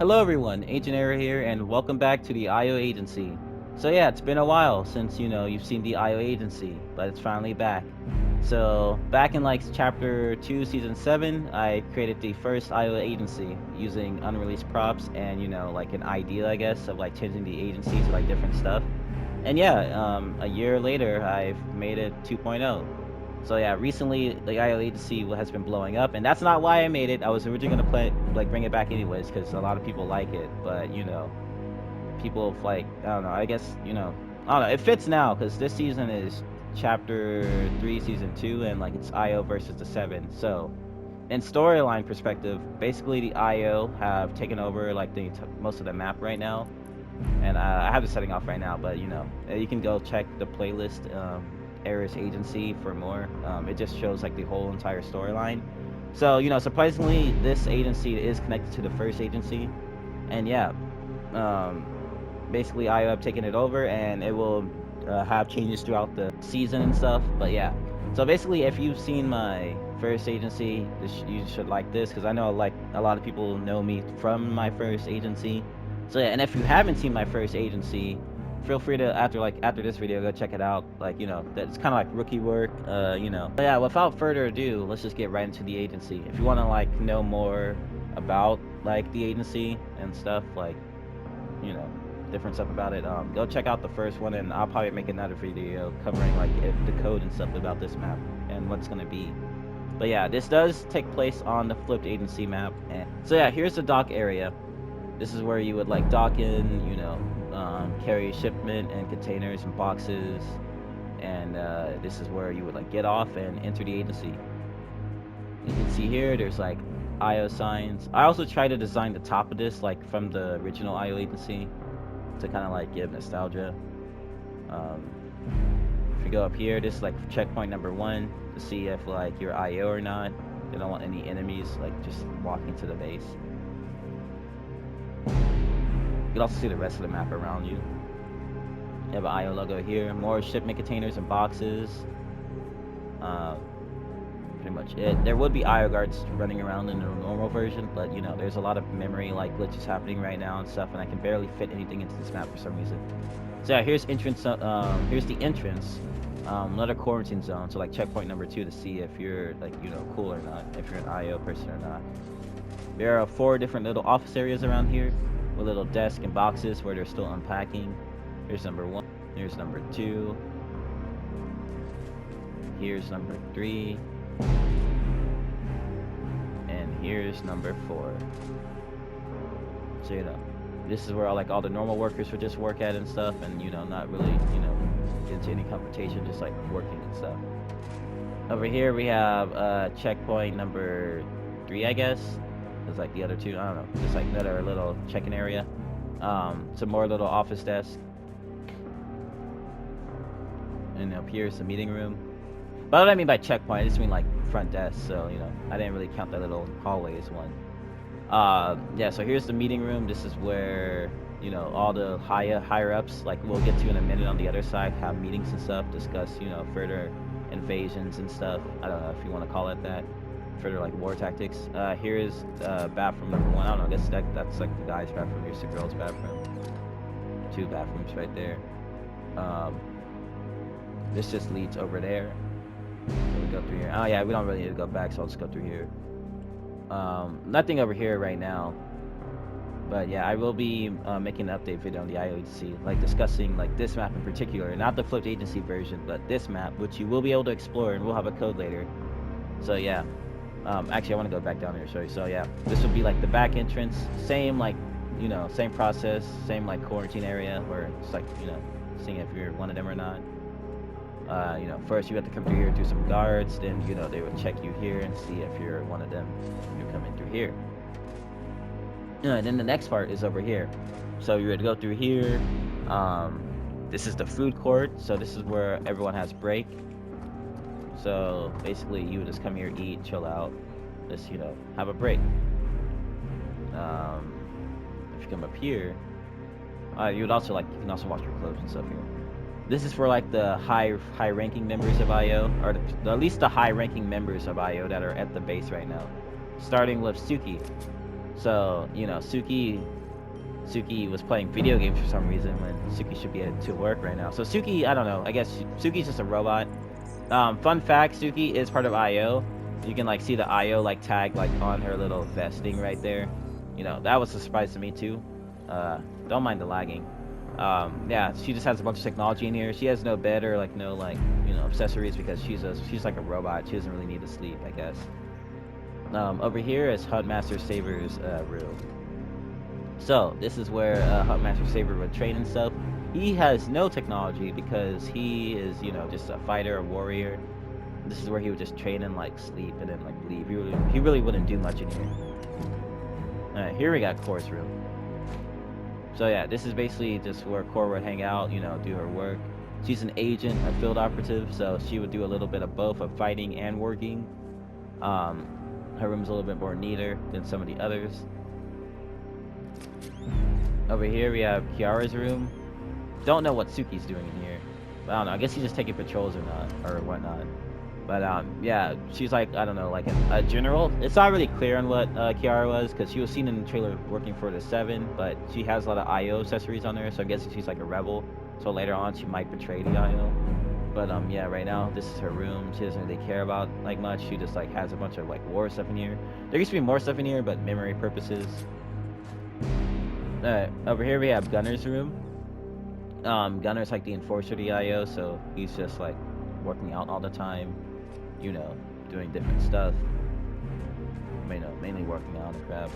Hello everyone, Agent Error here, and welcome back to the I.O Agency. So yeah, it's been a while since, you've seen the I.O Agency, but it's finally back. So, back in like Chapter 2, Season 7, I created the first I.O Agency using unreleased props and, like an idea, I guess, of like changing the agency to like different stuff. And yeah, a year later, I've made it 2.0. So yeah, recently the I.O Agency has been blowing up, and that's not why I made it. I was originally gonna bring it back anyways, because a lot of people like it. But people like I don't know. I guess I don't know. It fits now because this season is Chapter 3, Season 2, and like it's I.O versus the Seven. So, in storyline perspective, basically the I.O have taken over like most of the map right now, and I have the setting off right now. But you can go check the playlist. Eris Agency for more. It just shows like the whole entire storyline. So surprisingly, this agency is connected to the first agency, and yeah, basically I have taken it over, and it will have changes throughout the season and stuff. But yeah, so basically, if you've seen my first agency, you should like this because I know like a lot of people know me from my first agency. So yeah, and if you haven't seen my first agency, feel free to after this video go check it out. Like that's kind of like rookie work. But yeah, without further ado, let's just get right into the agency. If you want to like know more about like the agency and stuff, like different stuff about it, go check out the first one, and I'll probably make another video covering like the code and stuff about this map and what's gonna be. But yeah, this does take place on the flipped agency map, and so yeah, here's the dock area. This is where you would like dock in, carry shipment and containers and boxes, and this is where you would like get off and enter the agency. You can see here there's like I.O signs. I also try to design the top of this like from the original I.O agency to kind of like give nostalgia. If you go up here, this is like checkpoint number 1 to see if like you're I.O or not. They don't want any enemies like just walking to the base. You can also see the rest of the map around you. You have an I.O logo here. More shipment containers and boxes. Pretty much it. There would be I.O guards running around in the normal version, but there's a lot of memory like glitches happening right now and stuff, and I can barely fit anything into this map for some reason. So yeah, here's entrance. Here's the entrance. Another quarantine zone. So like checkpoint number 2 to see if you're like cool or not, if you're an I.O person or not. There are 4 different little office areas around here, with little desks and boxes where they're still unpacking. Here's number 1. Here's number 2. Here's number 3. And here's number 4. So this is where all the normal workers would just work at and stuff, and not really into any confrontation, just like working and stuff. Over here we have checkpoint number 3, I guess. It's like the other 2, I don't know, just like another little check-in area. Some more little office desks. And up here is the meeting room. But what I mean by checkpoint, I just mean like front desk, so I didn't really count that little hallway as one. Yeah, so here's the meeting room. This is where all the higher ups, like we'll get to in a minute on the other side, have meetings and stuff, discuss further invasions and stuff. I don't know if you want to call it that. Further like war tactics. Here is bathroom number 1. I don't know, I guess that's like the guy's bathroom. Here's the girl's bathroom. 2 bathrooms right there. This just leads over there. So we go through here. Oh yeah, we don't really need to go back, so I'll just go through here. Nothing over here right now. But yeah, I will be making an update video on the I.O Agency, like discussing like this map in particular, not the flipped agency version, but this map, which you will be able to explore, and we'll have a code later. So yeah. Actually, I want to go back down here and show you. So yeah, this would be like the back entrance. Same like, same process, same like quarantine area where it's like, seeing if you're one of them or not. First you have to come through here through some guards, then, they would check you here and see if you're one of them. You come in through here. And then the next part is over here. So you would go through here. This is the food court. So this is where everyone has break. So basically you would just come here, eat, chill out, just have a break. If you come up here, you would also you can also wash your clothes and stuff here. This is for like the high ranking members of I.O, or at least the high ranking members of I.O that are at the base right now. Starting with Suki. So, you know, Suki was playing video games for some reason when Suki should be to work right now. So Suki, I don't know. I guess Suki's just a robot. Fun fact: Suki is part of I.O. You can like see the I.O like tag like on her little vesting right there. You know, that was a surprise to me too. Don't mind the lagging. Yeah, she just has a bunch of technology in here. She has no bed or like no like accessories because she's like a robot. She doesn't really need to sleep, I guess. Over here is Huntmaster Saber's room. So this is where Huntmaster Saber would train and stuff. He has no technology because he is, just a fighter, a warrior. This is where he would just train and like sleep and then like leave. He really wouldn't do much in here. Alright, here we got Core's room. So yeah, this is basically just where Core would hang out, do her work. She's an agent, a field operative, so she would do a little bit of both, of fighting and working. Her room's a little bit more neater than some of the others. Over here we have Kiara's room. Don't know what Suki's doing in here. I don't know. I guess he's just taking patrols or not, or whatnot. But yeah, she's like, I don't know, like a general. It's not really clear on what Kiara was, because she was seen in the trailer working for the 7, but she has a lot of I.O accessories on her, so I'm guessing she's like a rebel. So later on, she might betray the I.O. But yeah, right now this is her room. She doesn't really care about like much. She just like has a bunch of like war stuff in here. There used to be more stuff in here, but memory purposes. Over here we have Gunner's room. Gunner's like the enforcer of the I.O, so he's just like working out all the time, doing different stuff. Mainly working out and crap.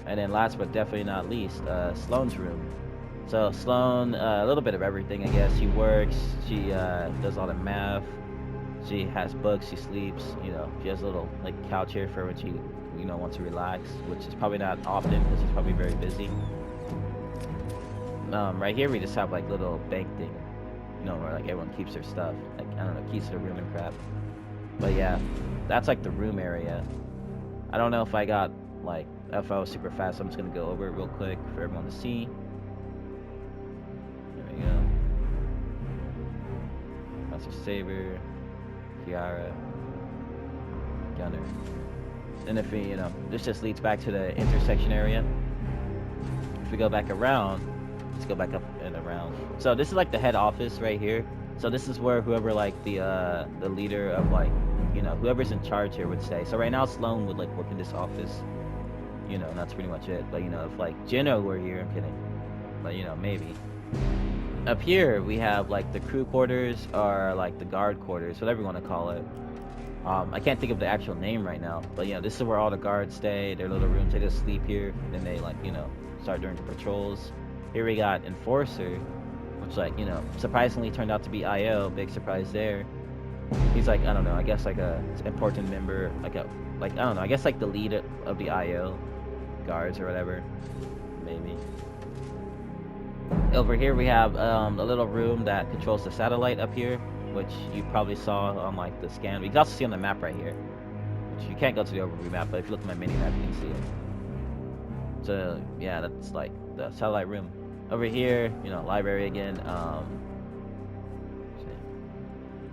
And then last but definitely not least, Sloane's room. So Sloane, a little bit of everything, I guess. She works, she does all the math, she has books, she sleeps, she has a little like couch here for when she wants to relax, which is probably not often because she's probably very busy. Right here we just have like little bank thing, where like everyone keeps their stuff, like I don't know, keeps their room and crap. But yeah, that's like the room area. I don't know if I got like FO super fast, so I'm just gonna go over it real quick for everyone to see. There we go. Master Saber, Kiara, Gunner. And if we, this just leads back to the intersection area. If we go back around, let's go back up and around. So this is like the head office right here. So this is where whoever like the leader of like, whoever's in charge here would stay. So right now Sloane would like work in this office, and that's pretty much it. But if like Jino were here, I'm kidding, but maybe. Up here we have like the crew quarters or like the guard quarters, whatever you want to call it. I can't think of the actual name right now, but this is where all the guards stay. Their little rooms, they just sleep here. Then they like start doing the patrols. Here we got Enforcer, which like surprisingly turned out to be I.O. Big surprise there. He's like, I don't know, I guess like a important member, like I don't know, I guess like the lead of the I.O. guards or whatever, maybe. Over here we have a little room that controls the satellite up here, which you probably saw on like the scan. You can also see on the map right here, which you can't go to the overview map, but if you look at my mini map you can see it. So yeah, that's like the satellite room. Over here, library again. So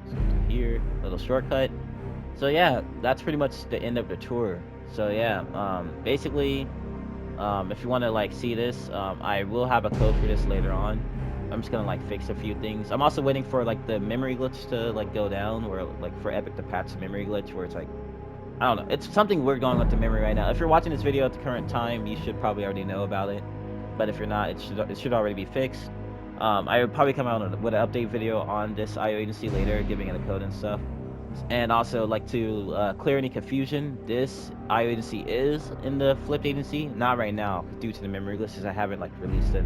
to here, little shortcut. So yeah, that's pretty much the end of the tour. So yeah, basically, if you want to like see this, I will have a code for this later on. I'm just gonna like fix a few things. I'm also waiting for like the memory glitch to like go down, where like for Epic to patch the memory glitch, where it's like, I don't know, it's something weird going with the memory right now. If you're watching this video at the current time, you should probably already know about it. But if you're not, it should already be fixed. I would probably come out with an update video on this I.O Agency later, giving it a code and stuff. And also, like, to clear any confusion, this I.O Agency is in the Flipped Agency. Not right now, due to the memory glitches. I haven't like released an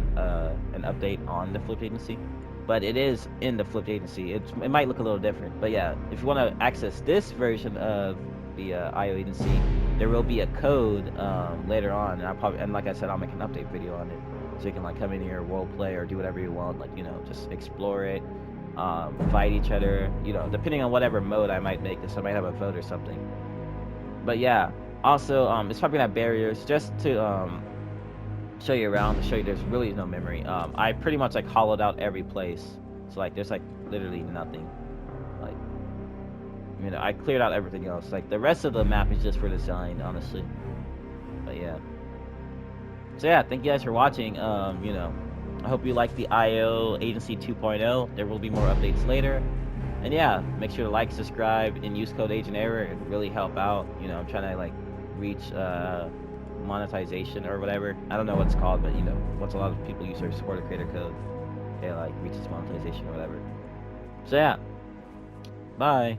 update on the Flipped Agency, but it is in the Flipped Agency. It might look a little different, but yeah, if you want to access this version of the I.O Agency, there will be a code later on, and like I said, I'll make an update video on it, so you can like come in here, role play, or do whatever you want, like just explore it, fight each other, depending on whatever mode I might make this. I might have a vote or something. But yeah, also it's probably not barriers, just to show you around, to show you there's really no memory. I pretty much like hollowed out every place, so like there's like literally nothing. Like I cleared out everything else. Like the rest of the map is just for design, honestly. But yeah. So yeah, thank you guys for watching. You know, I hope you like the I.O Agency 2.0. There will be more updates later. And yeah, make sure to like, subscribe, and use code Agent Error. It would really help out. You know, I'm trying to like reach monetization or whatever. I don't know what it's called, but you know, once a lot of people use their supporter creator code, it like reaches monetization or whatever. So yeah, bye.